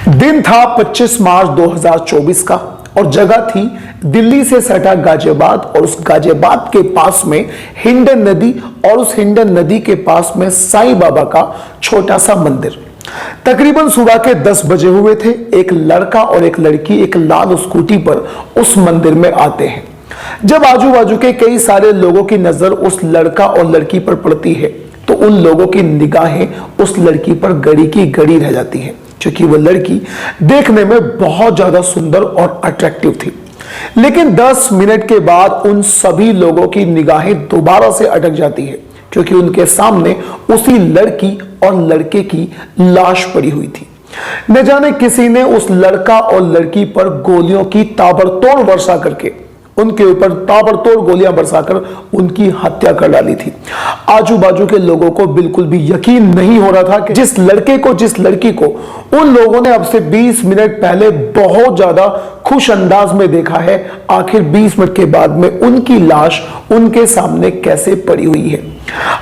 दिन था 25 मार्च 2024 का और जगह थी दिल्ली से सटा गाजियाबाद और उस गाजियाबाद के पास में हिंडन नदी और उस हिंडन नदी के पास में साईं बाबा का छोटा सा मंदिर। तकरीबन सुबह के 10 बजे हुए थे। एक लड़का और एक लड़की एक लाल स्कूटी पर उस मंदिर में आते हैं। जब आजू बाजू के कई सारे लोगों की नजर उस लड़का और लड़की पर पड़ती है तो उन लोगों की निगाहें उस लड़की पर गड़ी की गड़ी रह जाती हैं, क्योंकि वो लड़की देखने में बहुत ज्यादा सुंदर और अट्रैक्टिव थी। लेकिन 10 मिनट के बाद उन सभी लोगों की निगाहें दोबारा से अटक जाती है, क्योंकि उनके सामने उसी लड़की और लड़के की लाश पड़ी हुई थी। न जाने किसी ने उस लड़का और लड़की पर गोलियों की ताबड़तोड़ वर्षा करके उनके ऊपर ताबड़तोड़ गोलियां बरसाकर उनकी हत्या कर डाली थी। आजू बाजू के लोगों को बिल्कुल भी यकीन नहीं हो रहा था कि जिस लड़के को जिस लड़की को उन लोगों ने अब से 20 मिनट पहले बहुत ज्यादा खुश अंदाज में देखा है, आखिर 20 मिनट के बाद में उनकी लाश उनके सामने कैसे पड़ी हुई है।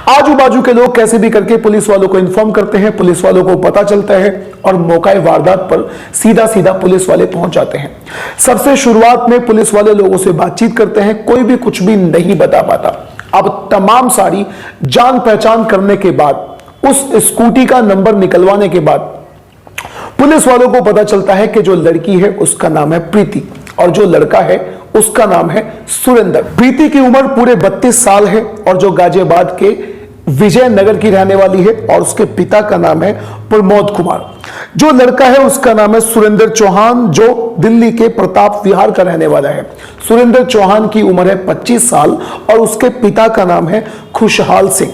आजू बाजू के लोग कैसे भी करके पुलिस वालों को इन्फॉर्म करते हैं, पुलिस वालों को पता चलता है और मौका वारदात पर सीधा सीधा पुलिस वाले पहुंच जाते हैं। सबसे शुरुआत में पुलिस वाले लोगों से बातचीत करते हैं, कोई भी कुछ भी नहीं बता पाता। अब तमाम सारी जान पहचान करने के बाद उस स्कूटी का नंबर निकलवाने के बाद पुलिस वालों को पता चलता है कि जो लड़की है उसका नाम है प्रीति और जो लड़का है उसका नाम है सुरेंद्र। प्रीति की उम्र पूरे 32 साल है और जो गाजियाबाद के विजयनगर की रहने वाली है और उसके पिता का नाम है प्रमोद कुमार। जो लड़का है उसका नाम है सुरेंद्र चौहान, जो दिल्ली के प्रताप विहार का रहने वाला है। सुरेंद्र चौहान की उम्र है 25 साल और उसके पिता का नाम है खुशहाल सिंह।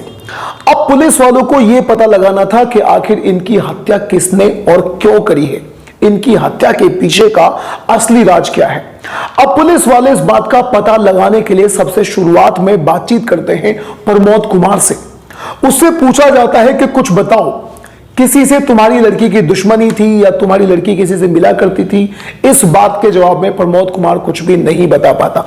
अब पुलिस वालों को यह पता लगाना था कि आखिर इनकी हत्या किसने और क्यों करी है, इनकी हत्या के पीछे का असली राज क्या है। अब पुलिस वाले इस बात का पता लगाने के लिए सबसे शुरुआत में बातचीत करते हैं प्रमोद कुमार से। उससे पूछा जाता है कि कुछ बताओ, किसी से तुम्हारी लड़की की दुश्मनी थी या तुम्हारी लड़की किसी से मिला करती थी? इस बात के जवाब में प्रमोद कुमार कुछ भी नहीं बता पाता।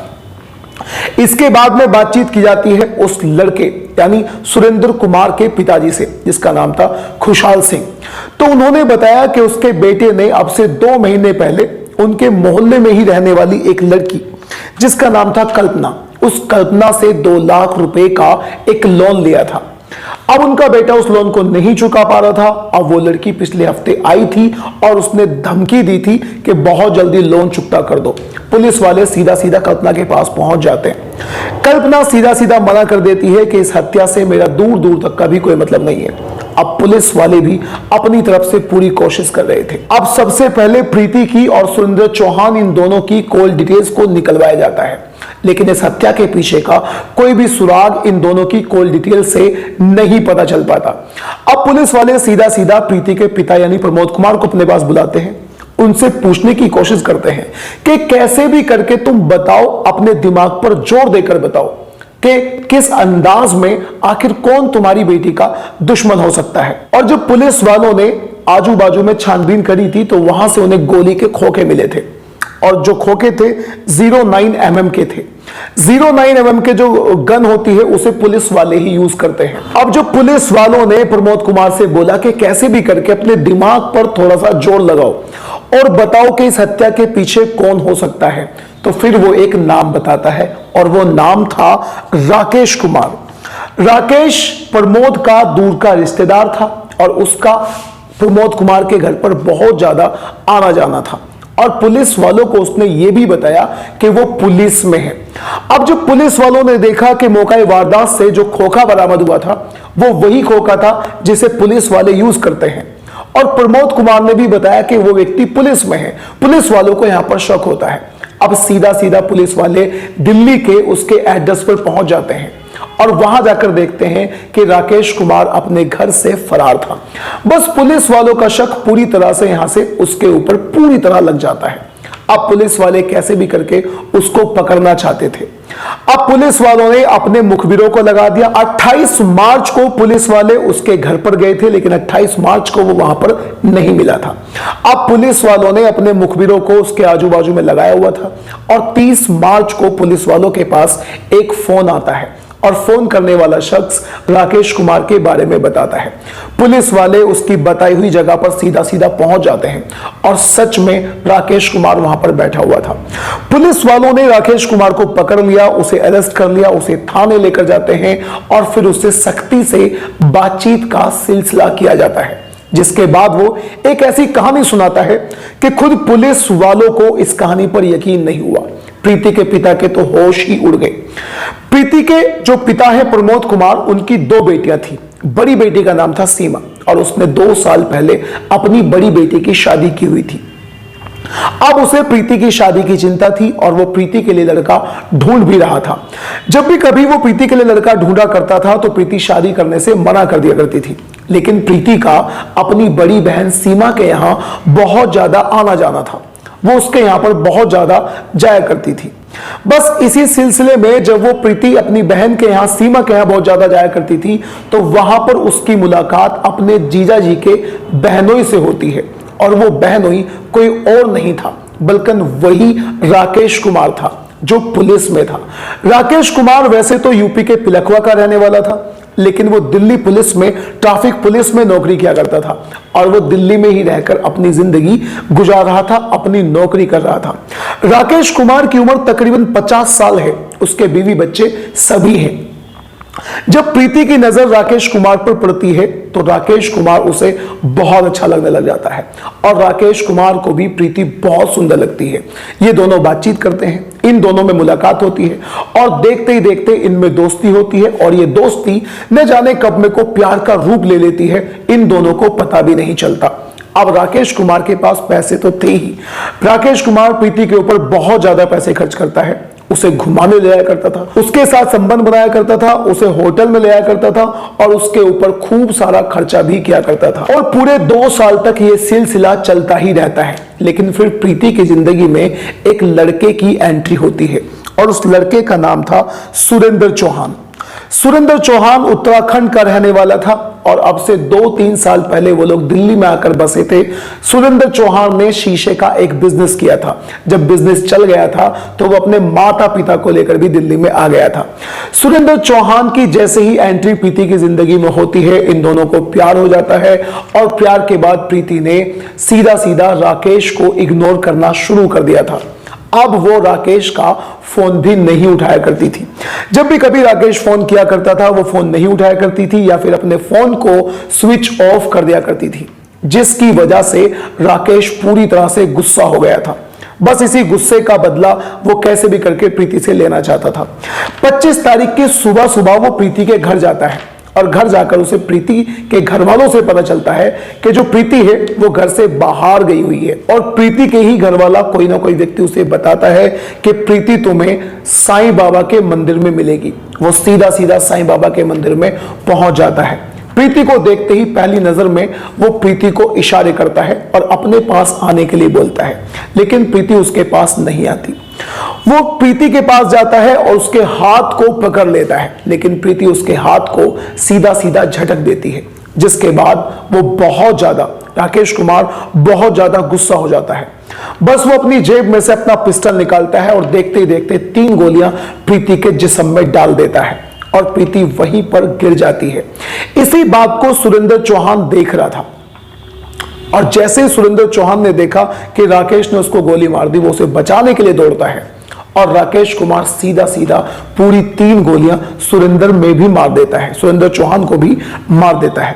इसके बाद में बातचीत की जाती है उस लड़के यानी सुरेंद्र कुमार के पिताजी से, जिसका नाम था खुशहाल सिंह। तो उन्होंने बताया कि उसके बेटे ने अब से 2 महीने पहले उनके मोहल्ले में ही रहने वाली एक लड़की जिसका नाम था कल्पना, उस कल्पना से 2 लाख रुपए का एक लोन लिया था। अब उनका बेटा उस लोन को नहीं चुका पा रहा था। अब वो लड़की पिछले हफ्ते आई थी और उसने धमकी दी थी कि बहुत जल्दी लोन चुकता कर दो। पुलिस वाले सीधा सीधा कल्पना के पास पहुंच जाते हैं। कल्पना सीधा सीधा मना कर देती है कि इस हत्या से मेरा दूर दूर तक का भी कोई मतलब नहीं है। अब पुलिस वाले भी अपनी तरफ से पूरी कोशिश कर रहे थे। अब सबसे पहले प्रीति की और सुरेंद्र चौहान इन दोनों की कॉल डिटेल्स को निकलवाया जाता है, लेकिन इस हत्या के पीछे का कोई भी सुराग इन दोनों की कॉल डिटेल से नहीं पता चल पाता। अब पुलिस वाले सीधा सीधा प्रीति के पिता यानी प्रमोद कुमार को अपने पास बुलाते हैं। उनसे पूछने की कोशिश करते हैं कि कैसे भी करके तुम बताओ, अपने दिमाग पर जोर देकर बताओ कि किस अंदाज में आखिर कौन तुम्हारी बेटी का दुश्मन हो सकता है। और जब पुलिस वालों ने आजू बाजू में छानबीन करी थी तो वहां से उन्हें गोली के खोखे मिले थे और जो खोखे थे 09 mm के थे। 09 mm के जो गन होती है उसे पुलिस वाले ही यूज करते हैं। अब जो पुलिस वालों ने प्रमोद कुमार से बोला कि कैसे भी करके अपने दिमाग पर थोड़ा सा जोर लगाओ और बताओ कि इस हत्या के पीछे कौन हो सकता है, तो फिर वो एक नाम बताता है और वो नाम था राकेश कुमार। राकेश प्रमोद का दूर का रिश्तेदार था और उसका प्रमोद कुमार के घर पर बहुत ज्यादा आना जाना था और पुलिस वालों को उसने ये भी बताया कि वो पुलिस में है। अब जब पुलिस वालों ने देखा कि मौका वारदात से जो खोखा बरामद हुआ था वो वही खोखा था जिसे पुलिस वाले यूज करते हैं और प्रमोद कुमार ने भी बताया कि वो व्यक्ति पुलिस में है, पुलिस वालों को यहां पर शक होता है। अब सीधा सीधा पुलिस वाले दिल्ली के उसके एड्रेस पर पहुंच जाते हैं और वहां जाकर देखते हैं कि राकेश कुमार अपने घर से फरार था। बस पुलिस वालों का शक पूरी तरह से यहां से उसके ऊपर पूरी तरह लग जाता है। अब पुलिस वाले कैसे भी करके उसको पकड़ना चाहते थे। अब पुलिस वालों ने अपने मुखबिरों को लगा दिया। 28 मार्च को पुलिस वाले उसके घर पर गए थे, लेकिन 28 मार्च को वो वहां पर नहीं मिला था। अब पुलिस वालों ने अपने मुखबिरों को उसके आजू बाजू में लगाया हुआ था और 30 मार्च को पुलिस वालों के पास एक फोन आता है और फोन करने वाला शख्स राकेश कुमार के बारे में बताता है। पुलिस वाले उसकी बताई हुई जगह पर सीधा सीधा पहुंच जाते हैं और सच में राकेश कुमार वहां पर बैठा हुआ था। पुलिस वालों ने राकेश कुमार को पकड़ लिया, उसे अरेस्ट कर लिया, उसे थाने लेकर जाते हैं और फिर उससे सख्ती से बातचीत का सिलसिला किया जाता है, जिसके बाद वो एक ऐसी कहानी सुनाता है कि खुद पुलिस वालों को इस कहानी पर यकीन नहीं हुआ। प्रीति के पिता के तो होश ही उड़ गए। प्रीति के जो पिता है प्रमोद कुमार, उनकी 2 बेटियां थी। बड़ी बेटी का नाम था सीमा और उसने 2 साल पहले अपनी बड़ी बेटी की शादी की हुई थी। अब उसे प्रीति की शादी की चिंता थी और वो प्रीति के लिए लड़का ढूंढ भी रहा था। जब भी कभी वो प्रीति के लिए लड़का ढूंढा करता था तो प्रीति शादी करने से मना कर दिया करती थी। लेकिन प्रीति का अपनी बड़ी बहन सीमा के यहां बहुत ज्यादा आना जाना था। वो उसके यहां पर बहुत ज्यादा जाया करती थी। बस इसी सिलसिले में जब वो प्रीति अपनी बहन के यहां सीमा के यहां बहुत ज्यादा जाया करती थी तो वहां पर उसकी मुलाकात अपने जीजा जी के बहनोई से होती है और वो बहनोई कोई और नहीं था बल्कि वही राकेश कुमार था जो पुलिस में था। राकेश कुमार वैसे तो यूपी के पिलखवा का रहने वाला था, लेकिन वो दिल्ली पुलिस में ट्रैफिक पुलिस में नौकरी किया करता था और वो दिल्ली में ही रहकर अपनी जिंदगी गुजार रहा था, अपनी नौकरी कर रहा था। राकेश कुमार की उम्र तकरीबन 50 साल है, उसके बीवी बच्चे सभी हैं। जब प्रीति की नजर राकेश कुमार पर पड़ती है तो राकेश कुमार उसे बहुत अच्छा लगने लग जाता है और राकेश कुमार को भी प्रीति बहुत सुंदर लगती है। ये दोनों बातचीत करते हैं, इन दोनों में मुलाकात होती है और देखते ही देखते इनमें दोस्ती होती है और ये दोस्ती न जाने कब में को प्यार का रूप ले लेती है, इन दोनों को पता भी नहीं चलता। अब राकेश कुमार के पास पैसे तो थे ही। राकेश कुमार प्रीति के ऊपर बहुत ज्यादा पैसे खर्च करता है, उसे घुमाने ले आया करता था, उसके साथ संबंध बनाया करता था, उसे होटल में ले आया करता था और उसके ऊपर खूब सारा खर्चा भी किया करता था और पूरे 2 साल तक ये सिलसिला चलता ही रहता है। लेकिन फिर प्रीति की जिंदगी में एक लड़के की एंट्री होती है और उस लड़के का नाम था सुरेंद्र चौहान। सुरेंद्र चौहान उत्तराखंड का रहने वाला था और अब से 2-3 साल पहले वो लोग दिल्ली में आकर बसे थे। सुरेंद्र चौहान ने शीशे का एक बिजनेस किया था। जब बिजनेस चल गया था तो वो अपने माता पिता को लेकर भी दिल्ली में आ गया था। सुरेंद्र चौहान की जैसे ही एंट्री प्रीति की जिंदगी में होती है, इन दोनों को प्यार हो जाता है और प्यार के बाद प्रीति ने सीधा सीधा राकेश को इग्नोर करना शुरू कर दिया था। अब वो राकेश का फोन भी नहीं उठाया करती थी। जब भी कभी राकेश फोन किया करता था वो फोन नहीं उठाया करती थी या फिर अपने फोन को स्विच ऑफ कर दिया करती थी, जिसकी वजह से राकेश पूरी तरह से गुस्सा हो गया था। बस इसी गुस्से का बदला वो कैसे भी करके प्रीति से लेना चाहता था। 25 तारीख की सुबह सुबह वो प्रीति के घर जाता है और घर जाकर उसे प्रीति के घर वालों से पता चलता है कि जो प्रीति है वो घर से बाहर गई हुई है और प्रीति के ही घर वाला कोई ना कोई व्यक्ति उसे बताता है कि प्रीति तुम्हें साईं बाबा के मंदिर में मिलेगी। वो सीधा सीधा साईं बाबा के मंदिर में पहुंच जाता है। प्रीति को देखते ही पहली नजर में वो प्रीति को इशारे करता है और अपने पास आने के लिए बोलता है, लेकिन प्रीति उसके पास नहीं आती। वो प्रीति के पास जाता है और उसके हाथ को पकड़ लेता है, लेकिन प्रीति उसके हाथ को सीधा सीधा झटक देती है, जिसके बाद वो बहुत ज्यादा राकेश कुमार बहुत ज्यादा गुस्सा हो जाता है। बस वो अपनी जेब में से अपना पिस्टल निकालता है और देखते ही देखते 3 गोलियां प्रीति के जिस्म में डाल देता है और प्रीति वहीं पर गिर जाती है। इसी बात को सुरेंद्र चौहान देख रहा था और जैसे ही सुरेंद्र चौहान ने देखा कि राकेश ने उसको गोली मार दी, वो उसे बचाने के लिए दौड़ता है और राकेश कुमार सीधा सीधा पूरी 3 गोलियां सुरेंद्र में भी मार देता है, सुरेंद्र चौहान को भी मार देता है।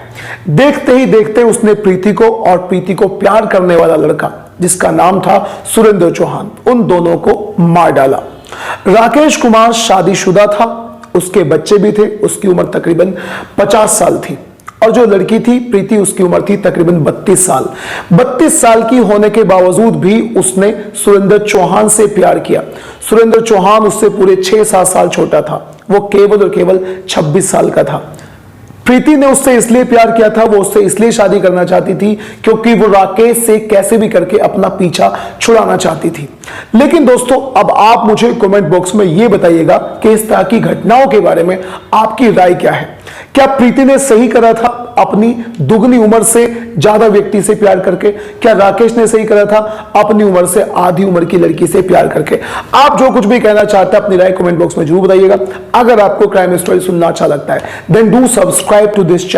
देखते ही देखते उसने प्रीति को और प्रीति को प्यार करने वाला लड़का जिसका नाम था सुरेंद्र चौहान, उन दोनों को मार डाला। राकेश कुमार शादीशुदा था, उसके बच्चे भी थे, उसकी उम्र तकरीबन 50 साल थी और जो लड़की थी प्रीति उसकी उम्र थी तकरीबन 32 साल। 32 साल की होने के बावजूद भी उसने सुरेंद्र चौहान से प्यार किया। सुरेंद्र चौहान उससे पूरे 6-7 साल छोटा था, वो केवल और केवल 26 साल का था। प्रीति ने उससे इसलिए प्यार किया था, वो उससे इसलिए शादी करना चाहती थी क्योंकि वो राकेश से कैसे भी करके अपना पीछा छुड़ाना चाहती थी। लेकिन दोस्तों अब आप मुझे कमेंट बॉक्स में ये बताइएगा कि इस तरह की घटनाओं के बारे में आपकी राय क्या है। क्या प्रीति ने सही करा था अपनी दुगनी उम्र से ज्यादा व्यक्ति से प्यार करके? क्या राकेश ने सही करा था अपनी उम्र से आधी उम्र की लड़की से प्यार करके? आप जो कुछ भी कहना चाहते हैं अपनी राय कमेंट बॉक्स में जरूर बताइएगा। अगर आपको क्राइम स्टोरी सुनना अच्छा लगता है then do subscribe to this channel.